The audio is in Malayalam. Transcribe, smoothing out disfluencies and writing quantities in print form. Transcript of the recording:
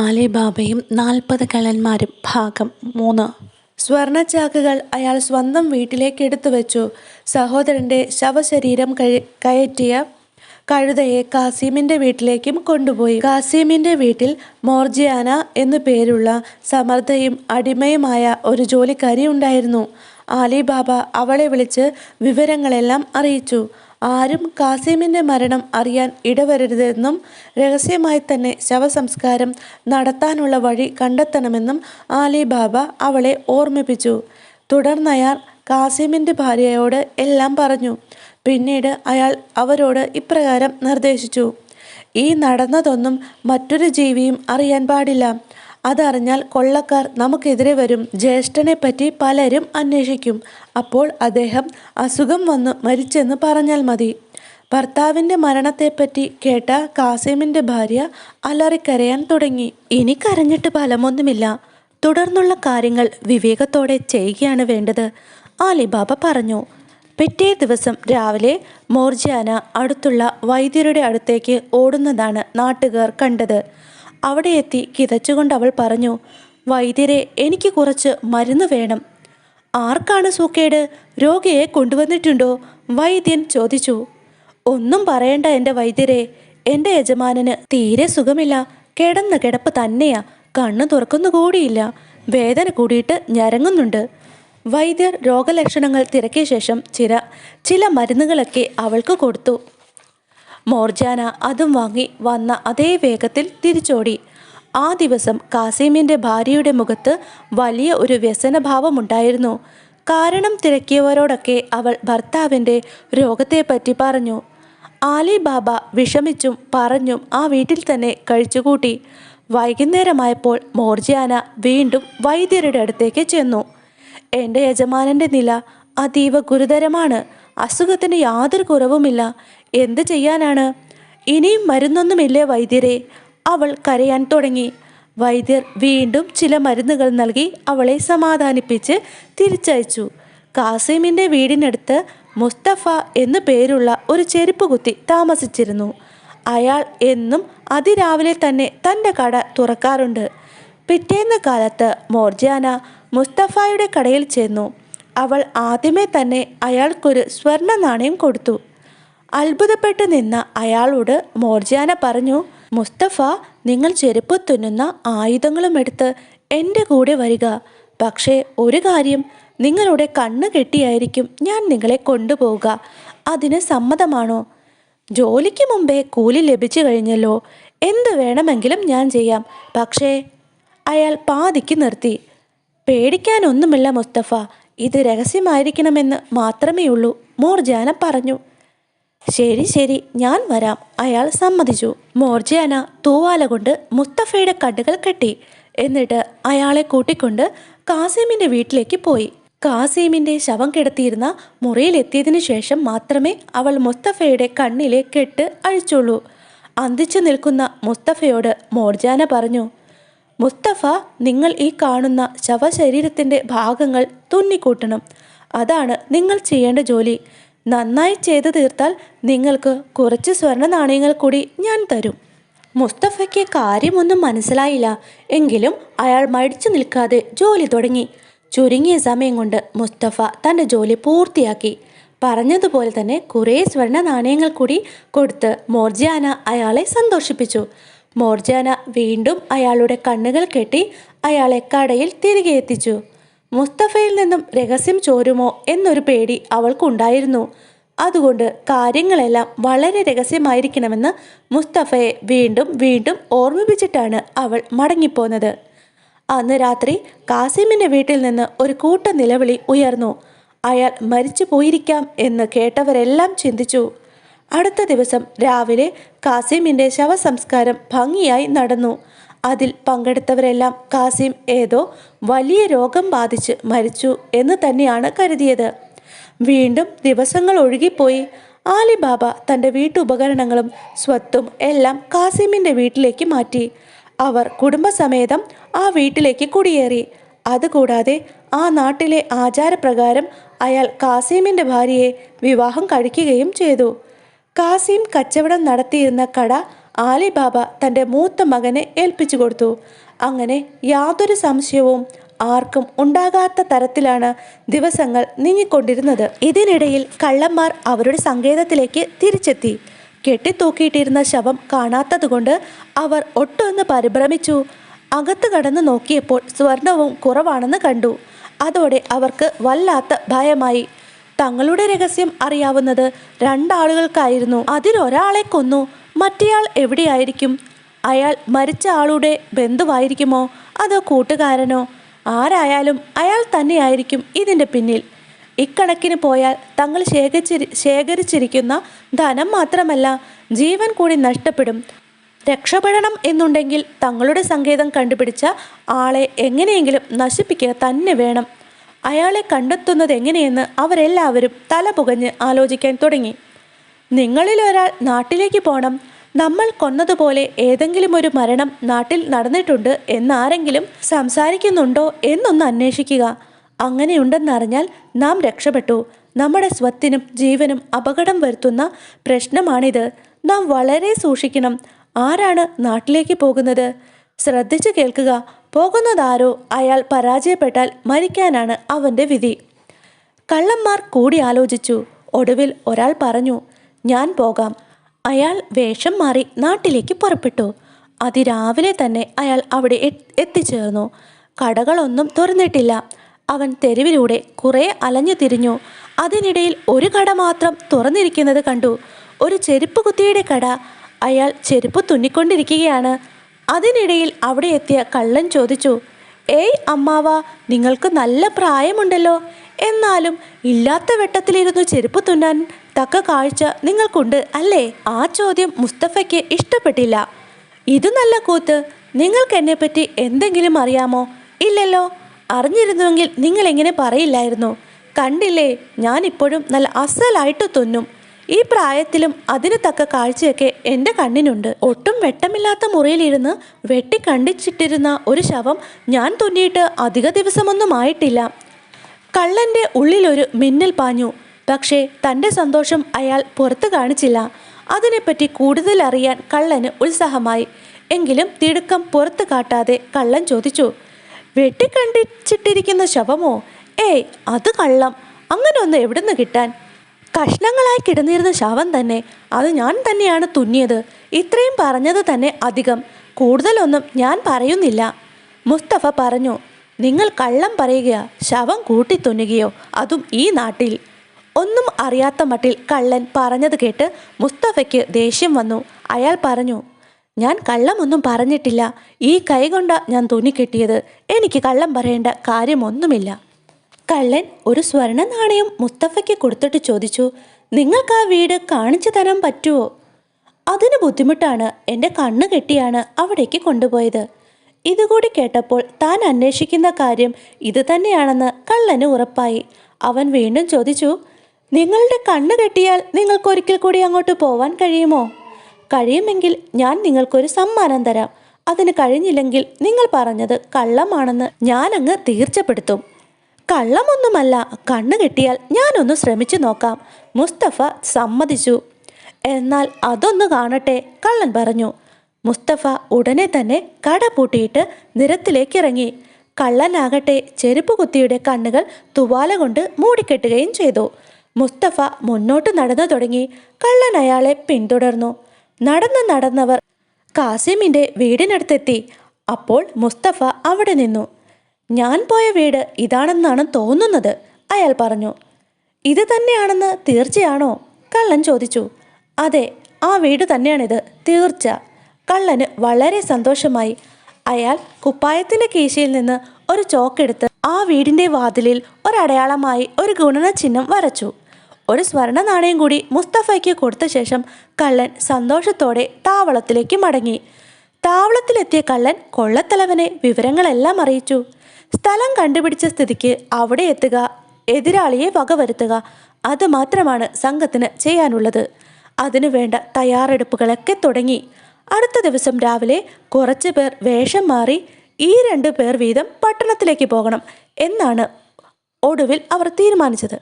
ആലിബാബയും 40 കള്ളന്മാരും ഭാഗം 3. സ്വർണച്ചാക്കുകൾ അയാൾ സ്വന്തം വീട്ടിലേക്ക് എടുത്തു വെച്ചു. സഹോദരൻ്റെ ശവശരീരം കയറ്റിയ കഴുതയെ കാസിമിൻ്റെ വീട്ടിലേക്കും കൊണ്ടുപോയി. കാസിമിൻ്റെ വീട്ടിൽ മോർജിയാന എന്നു പേരുള്ള സമർത്ഥയും അടിമയുമായ ഒരു ജോലിക്കാരി ഉണ്ടായിരുന്നു. ആലിബാബ അവളെ വിളിച്ച് വിവരങ്ങളെല്ലാം അറിയിച്ചു. ആരും കാസിമിൻ്റെ മരണം അറിയാൻ ഇടവരരുതെന്നും രഹസ്യമായി തന്നെ ശവസംസ്കാരം നടത്താനുള്ള വഴി കണ്ടെത്തണമെന്നും ആലിബാബ അവളെ ഓർമ്മിപ്പിച്ചു. തുടർന്നയാൾ കാസിമിൻ്റെ ഭാര്യയോട് എല്ലാം പറഞ്ഞു. പിന്നീട് അയാൾ അവരോട് ഇപ്രകാരം നിർദ്ദേശിച്ചു: ഈ നടന്നതൊന്നും മറ്റൊരു ജീവിയും അറിയാൻ പാടില്ല. അതറിഞ്ഞാൽ കൊള്ളക്കാർ നമുക്കെതിരെ വരും. ജ്യേഷ്ഠനെപ്പറ്റി പലരും അന്വേഷിക്കും. അപ്പോൾ അദ്ദേഹം അസുഖം വന്ന് മരിച്ചെന്ന് പറഞ്ഞാൽ മതി. ഭർത്താവിൻ്റെ മരണത്തെപ്പറ്റി കേട്ട കാസിമിൻ്റെ ഭാര്യ അലറിക്കരയാൻ തുടങ്ങി. ഇനി കരഞ്ഞിട്ട് ഫലമൊന്നുമില്ല. തുടർന്നുള്ള കാര്യങ്ങൾ വിവേകത്തോടെ ചെയ്യുകയാണ് വേണ്ടത്, ആലിബാബ പറഞ്ഞു. പിറ്റേ ദിവസം രാവിലെ മോർജിയാന അടുത്തുള്ള വൈദ്യരുടെ അടുത്തേക്ക് ഓടുന്നതാണ് നാട്ടുകാർ കണ്ടത്. അവിടെ എത്തി കിതച്ചുകൊണ്ട് അവൾ പറഞ്ഞു: വൈദ്യരെ, എനിക്ക് കുറച്ച് മരുന്ന് വേണം. ആർക്കാണ് സൂക്കേട്? രോഗിയെ കൊണ്ടുവന്നിട്ടുണ്ടോ? വൈദ്യൻ ചോദിച്ചു. ഒന്നും പറയണ്ട എൻ്റെ വൈദ്യരെ, എൻ്റെ യജമാനന് തീരെ സുഖമില്ല. കിടന്ന കിടപ്പ് തന്നെയാ. കണ്ണു തുറക്കുന്നു കൂടിയില്ല. വേദന കൂടിയിട്ട് ഞരങ്ങുന്നുണ്ട്. വൈദ്യർ രോഗലക്ഷണങ്ങൾ തിരക്കിയ ശേഷം ചില മരുന്നുകളൊക്കെ അവൾക്ക് കൊടുത്തു. മോർജാന അതും വാങ്ങി വന്ന അതേ വേഗത്തിൽ തിരിച്ചോടി. ആ ദിവസം കാസിമിൻ്റെ ഭാര്യയുടെ മുഖത്ത് വലിയ ഒരു വ്യസനഭാവമുണ്ടായിരുന്നു. കാരണം തിരക്കിയവരോടൊക്കെ അവൾ ഭർത്താവിൻ്റെ രോഗത്തെപ്പറ്റി പറഞ്ഞു. ആലിബാബ വിഷമിച്ചും പറഞ്ഞും ആ വീട്ടിൽ തന്നെ കഴിച്ചുകൂട്ടി. വൈകുന്നേരമായപ്പോൾ മോർജിയാന വീണ്ടും വൈദ്യരുടെ അടുത്തേക്ക് ചെന്നു. എൻ്റെ യജമാനൻ്റെ നില അതീവ ഗുരുതരമാണ്. അസുഖത്തിന് യാതൊരു കുറവുമില്ല. എന്ത് ചെയ്യാനാണ്? ഇനിയും മരുന്നൊന്നുമില്ലേ വൈദ്യരെ? അവൾ കരയാൻ തുടങ്ങി. വൈദ്യർ വീണ്ടും ചില മരുന്നുകൾ നൽകി അവളെ സമാധാനിപ്പിച്ച് തിരിച്ചയച്ചു. കാസിമിൻ്റെ വീടിനടുത്ത് മുസ്തഫ എന്നു പേരുള്ള ഒരു ചെരുപ്പ് കുത്തി താമസിച്ചിരുന്നു. അയാൾ എന്നും അതിരാവിലെ തന്നെ തൻ്റെ കട തുറക്കാറുണ്ട്. പിറ്റേന്ന് കാലത്ത് മോർജിയാന മുസ്തഫയുടെ കടയിൽ ചെന്നു. അവൾ ആദ്യമേ തന്നെ അയാൾക്കൊരു സ്വർണ്ണ നാണയം കൊടുത്തു. അത്ഭുതപ്പെട്ടു നിന്ന അയാളോട് മോർജിയാന പറഞ്ഞു: മുസ്തഫ, നിങ്ങൾ ചെരുപ്പ് തുന്നുന്ന ആയുധങ്ങളും എടുത്ത് എൻ്റെ കൂടെ വരിക. പക്ഷേ ഒരു കാര്യം, നിങ്ങളുടെ കണ്ണ് കെട്ടിയായിരിക്കും ഞാൻ നിങ്ങളെ കൊണ്ടുപോവുക. അതിന് സമ്മതമാണോ? ജോലിക്ക് മുമ്പേ കൂലി ലഭിച്ചു കഴിഞ്ഞല്ലോ. എന്ത് വേണമെങ്കിലും ഞാൻ ചെയ്യാം. പക്ഷേ അയാൾ പാതിക്ക് നിർത്തി. പേടിക്കാനൊന്നുമില്ല മുസ്തഫ, ഇത് രഹസ്യമായിരിക്കണമെന്ന് മാത്രമേ ഉള്ളൂ, മോർജിയാന പറഞ്ഞു. ശരി ശരി, ഞാൻ വരാം, അയാൾ സമ്മതിച്ചു. മോർജിയാന തൂവാല കൊണ്ട് മുസ്തഫയുടെ കണ്ണുകൾ കെട്ടി. എന്നിട്ട് അയാളെ കൂട്ടിക്കൊണ്ട് കാസിമിൻ്റെ വീട്ടിലേക്ക് പോയി. കാസിമിൻ്റെ ശവം കിടത്തിയിരുന്ന മുറിയിലെത്തിയതിനു ശേഷം മാത്രമേ അവൾ മുസ്തഫയുടെ കണ്ണിലെ കെട്ട് അഴിച്ചുള്ളൂ. അന്തിച്ചു നിൽക്കുന്ന മുസ്തഫയോട് മോർജിയാന പറഞ്ഞു: മുസ്തഫ, നിങ്ങൾ ഈ കാണുന്ന ശവശരീരത്തിൻ്റെ ഭാഗങ്ങൾ തുന്നിക്കൂട്ടണം. അതാണ് നിങ്ങൾ ചെയ്യേണ്ട ജോലി. നന്നായി ചെയ്തു തീർത്താൽ നിങ്ങൾക്ക് കുറച്ച് സ്വർണ്ണ നാണയങ്ങൾ കൂടി ഞാൻ തരും. മുസ്തഫയ്ക്ക് കാര്യമൊന്നും മനസ്സിലായില്ല. എങ്കിലും അയാൾ മടിച്ചു നിൽക്കാതെ ജോലി തുടങ്ങി. ചുരുങ്ങിയ സമയം കൊണ്ട് മുസ്തഫ തൻ്റെ ജോലി പൂർത്തിയാക്കി. പറഞ്ഞതുപോലെ തന്നെ കുറേ സ്വർണ്ണ നാണയങ്ങൾ കൂടി കൊടുത്ത് മോർജിയാന അയാളെ സന്തോഷിപ്പിച്ചു. മോർജിയാന വീണ്ടും അയാളുടെ കണ്ണുകൾ കെട്ടി അയാളെ കടയിൽ തിരികെ എത്തിച്ചു. മുസ്തഫയിൽ നിന്നും രഹസ്യം ചോരുമോ എന്നൊരു പേടി അവൾക്കുണ്ടായിരുന്നു. അതുകൊണ്ട് കാര്യങ്ങളെല്ലാം വളരെ രഹസ്യമായിരിക്കണമെന്ന് മുസ്തഫയെ വീണ്ടും വീണ്ടും ഓർമ്മിപ്പിച്ചിട്ടാണ് അവൾ മടങ്ങിപ്പോന്നത്. അന്ന് രാത്രി കാസിമിൻ്റെ വീട്ടിൽ നിന്ന് ഒരു കൂട്ട നിലവിളി ഉയർന്നു. അയാൾ മരിച്ചു പോയിരിക്കാം എന്ന് കേട്ടവരെല്ലാം ചിന്തിച്ചു. അടുത്ത ദിവസം രാവിലെ കാസിമിൻ്റെ ശവസംസ്കാരം ഭംഗിയായി നടന്നു. അതിൽ പങ്കെടുത്തവരെല്ലാം കാസിം ഏതോ വലിയ രോഗം ബാധിച്ച് മരിച്ചു എന്ന് തന്നെയാണ് കരുതിയത്. വീണ്ടും ദിവസങ്ങൾ ഒഴുകിപ്പോയി. ആലിബാബ തൻ്റെ വീട്ടുപകരണങ്ങളും സ്വത്തും എല്ലാം കാസിമിൻ്റെ വീട്ടിലേക്ക് മാറ്റി. അവർ കുടുംബസമേതം ആ വീട്ടിലേക്ക് കുടിയേറി. അതുകൂടാതെ ആ നാട്ടിലെ ആചാരപ്രകാരം അയാൾ കാസിമിൻ്റെ ഭാര്യയെ വിവാഹം കഴിക്കുകയും ചെയ്തു. കാസിം കച്ചവടം നടത്തിയിരുന്ന കട ആലിബാബ തൻ്റെ മൂത്ത മകനെ ഏൽപ്പിച്ചു കൊടുത്തു. അങ്ങനെ യാതൊരു സംശയവും ആർക്കും ഉണ്ടാകാത്ത തരത്തിലാണ് ദിവസങ്ങൾ നീങ്ങിക്കൊണ്ടിരുന്നത്. ഇതിനിടയിൽ കള്ളന്മാർ അവരുടെ സങ്കേതത്തിലേക്ക് തിരിച്ചെത്തി. കെട്ടിത്തൂക്കിയിട്ടിരുന്ന ശവം കാണാത്തതുകൊണ്ട് അവർ ഒട്ടൊന്ന് പരിഭ്രമിച്ചു. അകത്ത് കടന്നു നോക്കിയപ്പോൾ സ്വർണവും കുറവാണെന്ന് കണ്ടു. അതോടെ അവർക്ക് വല്ലാത്ത ഭയമായി. തങ്ങളുടെ രഹസ്യം അറിയാവുന്നത് രണ്ടാളുകൾക്കായിരുന്നു. അതിലൊരാളെ കൊന്നു. മറ്റേയാൾ എവിടെയായിരിക്കും? അയാൾ മരിച്ച ആളുടെ ബന്ധുവായിരിക്കുമോ അതോ കൂട്ടുകാരനോ? ആരായാലും അയാൾ തന്നെയായിരിക്കും ഇതിൻ്റെ പിന്നിൽ. ഇക്കണക്കിന് പോയാൽ തങ്ങൾ ശേഖരിച്ചിരിക്കുന്ന ധനം മാത്രമല്ല, ജീവൻ കൂടി നഷ്ടപ്പെടും. രക്ഷപ്പെടണം എന്നുണ്ടെങ്കിൽ തങ്ങളുടെ സങ്കേതം കണ്ടുപിടിച്ച ആളെ എങ്ങനെയെങ്കിലും നശിപ്പിക്കുക തന്നെ വേണം. അയാളെ കണ്ടെത്തുന്നത് എങ്ങനെയെന്ന് അവരെല്ലാവരും തല പുകഞ്ഞ് ആലോചിക്കാൻ തുടങ്ങി. നിങ്ങളിൽ ഒരാൾ നാട്ടിലേക്ക് പോകണം. നമ്മൾ കൊന്നതുപോലെ ഏതെങ്കിലും ഒരു മരണം നാട്ടിൽ നടന്നിട്ടുണ്ട് എന്നാരെങ്കിലും സംസാരിക്കുന്നുണ്ടോ എന്നൊന്ന് അന്വേഷിക്കുക. അങ്ങനെയുണ്ടെന്നറിഞ്ഞാൽ നാം രക്ഷപ്പെട്ടു. നമ്മുടെ സ്വത്തിനും ജീവനും അപകടം വരുത്തുന്ന പ്രശ്നമാണിത്. നാം വളരെ സൂക്ഷിക്കണം. ആരാണ് നാട്ടിലേക്ക് പോകുന്നത്? ശ്രദ്ധിച്ചു കേൾക്കുക. പോകുന്നതാരോ അയാൾ പരാജയപ്പെട്ടാൽ മരിക്കാനാണ് അവൻ്റെ വിധി. കള്ളന്മാർ കൂടി ആലോചിച്ചു. ഒടുവിൽ ഒരാൾ പറഞ്ഞു, ഞാൻ പോകാം. അയാൾ വേഷം മാറി നാട്ടിലേക്ക് പുറപ്പെട്ടു. അതിരാവിലെ തന്നെ അയാൾ അവിടെ എത്തിച്ചേർന്നു. കടകളൊന്നും തുറന്നിട്ടില്ല. അവൻ തെരുവിലൂടെ കുറേ അലഞ്ഞു തിരിഞ്ഞു. അതിനിടയിൽ ഒരു കട മാത്രം തുറന്നിരിക്കുന്നത് കണ്ടു. ഒരു ചെരുപ്പ് കുത്തിയുടെ കട. അയാൾ ചെരുപ്പ് തുന്നിക്കൊണ്ടിരിക്കുകയാണ്. അതിനിടയിൽ അവിടെ എത്തിയ കള്ളൻ ചോദിച്ചു, ഏയ് അമ്മാവ, നിങ്ങൾക്ക് നല്ല പ്രായമുണ്ടല്ലോ, എന്നാലും ഇല്ലാത്ത വെട്ടത്തിലിരുന്നു ചെരുപ്പ് തുന്നാൻ തക്ക കാഴ്ച നിങ്ങൾക്കുണ്ട് അല്ലേ? ആ ചോദ്യം മുസ്തഫയ്ക്ക് ഇഷ്ടപ്പെട്ടില്ല. ഇത് നല്ല കൂത്ത്. നിങ്ങൾക്ക് എന്നെപ്പറ്റി എന്തെങ്കിലും അറിയാമോ? ഇല്ലല്ലോ. അറിഞ്ഞിരുന്നുവെങ്കിൽ നിങ്ങൾ എങ്ങനെ പറയില്ലായിരുന്നു? കണ്ടില്ലേ, ഞാൻ ഇപ്പോഴും നല്ല അസലായിട്ട് തുന്നും. ഈ പ്രായത്തിലും അതിന് തക്ക കാഴ്ചയൊക്കെ എൻ്റെ കണ്ണിനുണ്ട്. ഒട്ടും വെട്ടമില്ലാത്ത മുറിയിലിരുന്ന് വെട്ടി കണ്ടിച്ചിട്ടിരുന്ന ഒരു ശവം ഞാൻ തുന്നിയിട്ട് അധിക ദിവസമൊന്നും ആയിട്ടില്ല. കള്ളൻ്റെ ഉള്ളിലൊരു മിന്നൽ പാഞ്ഞു. പക്ഷേ തൻ്റെ സന്തോഷം അയാൾ പുറത്ത് കാണിച്ചില്ല. അതിനെപ്പറ്റി കൂടുതൽ അറിയാൻ കള്ളന് ഉത്സാഹമായി. എങ്കിലും തിടുക്കം പുറത്ത് കാട്ടാതെ കള്ളൻ ചോദിച്ചു, വെട്ടിക്കണ്ടിച്ചിട്ടിരിക്കുന്ന ശവമോ? ഏയ്, അത് കള്ളം. അങ്ങനെ ഒന്ന് എവിടുന്ന് കിട്ടാൻ? കഷ്ണങ്ങളായി കിടന്നിരുന്ന ശവം തന്നെ. അത് ഞാൻ തന്നെയാണ് തുന്നിയത്. ഇത്രയും പറഞ്ഞത് തന്നെ അധികം. കൂടുതലൊന്നും ഞാൻ പറയുന്നില്ല. മുസ്തഫ പറഞ്ഞു, നിങ്ങൾ കള്ളം പറയുകയോ ശവം കൂട്ടി തുന്നുകയോ, അതും ഈ നാട്ടിൽ? ഒന്നും അറിയാത്ത മട്ടിൽ കള്ളൻ പറഞ്ഞത് കേട്ട് മുസ്തഫയ്ക്ക് ദേഷ്യം വന്നു. അയാൾ പറഞ്ഞു, ഞാൻ കള്ളമൊന്നും പറഞ്ഞിട്ടില്ല. ഈ കൈകൊണ്ട ഞാൻ തുന്നിക്കെട്ടിയത്. എനിക്ക് കള്ളം പറയേണ്ട കാര്യമൊന്നുമില്ല. കള്ളൻ ഒരു സ്വർണ്ണ നാണയം മുസ്തഫയ്ക്ക് കൊടുത്തിട്ട് ചോദിച്ചു, നിങ്ങൾക്ക് ആ വീട് കാണിച്ചു തരാൻ പറ്റുമോ? അതിന് ബുദ്ധിമുട്ടാണ്. എൻ്റെ കണ്ണ് കെട്ടിയാണ് അവിടേക്ക് കൊണ്ടുപോയത്. ഇതുകൂടി കേട്ടപ്പോൾ താൻ അന്വേഷിക്കുന്ന കാര്യം ഇത് തന്നെയാണെന്ന് കള്ളന് ഉറപ്പായി. അവൻ വീണ്ടും ചോദിച്ചു, നിങ്ങളുടെ കണ്ണ് കെട്ടിയാൽ നിങ്ങൾക്കൊരിക്കൽ കൂടി അങ്ങോട്ട് പോവാൻ കഴിയുമോ? കഴിയുമെങ്കിൽ ഞാൻ നിങ്ങൾക്കൊരു സമ്മാനം തരാം. അതിന് കഴിഞ്ഞില്ലെങ്കിൽ നിങ്ങൾ പറഞ്ഞത് കള്ളമാണെന്ന് ഞാനങ്ങ് തീർച്ചപ്പെടുത്തും. കള്ളമൊന്നുമല്ല, കണ്ണ് കെട്ടിയാൽ ഞാനൊന്ന് ശ്രമിച്ചു നോക്കാം. മുസ്തഫ സമ്മതിച്ചു. എന്നാൽ അതൊന്ന് കാണട്ടെ, കള്ളൻ പറഞ്ഞു. മുസ്തഫ ഉടനെ തന്നെ കട പൂട്ടിയിട്ട് നിരത്തിലേക്ക് ഇറങ്ങി. കള്ളനാകട്ടെ ചെരുപ്പ് കുത്തിയുടെ കണ്ണുകൾ തുവാല കൊണ്ട് മൂടിക്കെട്ടുകയും ചെയ്തു. മുസ്തഫ മുന്നോട്ട് നടന്നു തുടങ്ങി. കള്ളൻ അയാളെ പിന്തുടർന്നു. നടന്നവർ കാസിമിൻ്റെ വീടിനടുത്തെത്തി. അപ്പോൾ മുസ്തഫ അവിടെ നിന്നു. ഞാൻ പോയ വീട് ഇതാണെന്നാണ് തോന്നുന്നത്, അയാൾ പറഞ്ഞു. ഇത് തന്നെയാണെന്ന് തീർച്ചയാണോ? കള്ളൻ ചോദിച്ചു. അതെ, ആ വീട് തന്നെയാണിത്, തീർച്ച. കള്ളന് വളരെ സന്തോഷമായി. അയാൾ കുപ്പായത്തിൻ്റെ കീശയിൽ നിന്ന് ഒരു ചോക്കെടുത്ത് ആ വീടിൻ്റെ വാതിലിൽ ഒരടയാളമായി ഒരു ഗുണന ചിഹ്നം വരച്ചു. ഒരു സ്വർണ്ണ നാണയം കൂടി മുസ്തഫയ്ക്ക് കൊടുത്ത ശേഷം കള്ളൻ സന്തോഷത്തോടെ താവളത്തിലേക്ക് മടങ്ങി. താവളത്തിലെത്തിയ കള്ളൻ കൊള്ളത്തലവനെ വിവരങ്ങളെല്ലാം അറിയിച്ചു. സ്ഥലം കണ്ടുപിടിച്ച സ്ഥിതിക്ക് അവിടെ എത്തുക, എതിരാളിയെ വകവരുത്തുക, അതുമാത്രമാണ് സംഘത്തിന് ചെയ്യാനുള്ളത്. അതിനു വേണ്ട തയ്യാറെടുപ്പുകളൊക്കെ തുടങ്ങി. അടുത്ത ദിവസം രാവിലെ കുറച്ച് പേർ വേഷം മാറി ഈ 2 പേർ വീതം പട്ടണത്തിലേക്ക് പോകണം എന്നാണ് ഒടുവിൽ അവർ തീരുമാനിച്ചത്.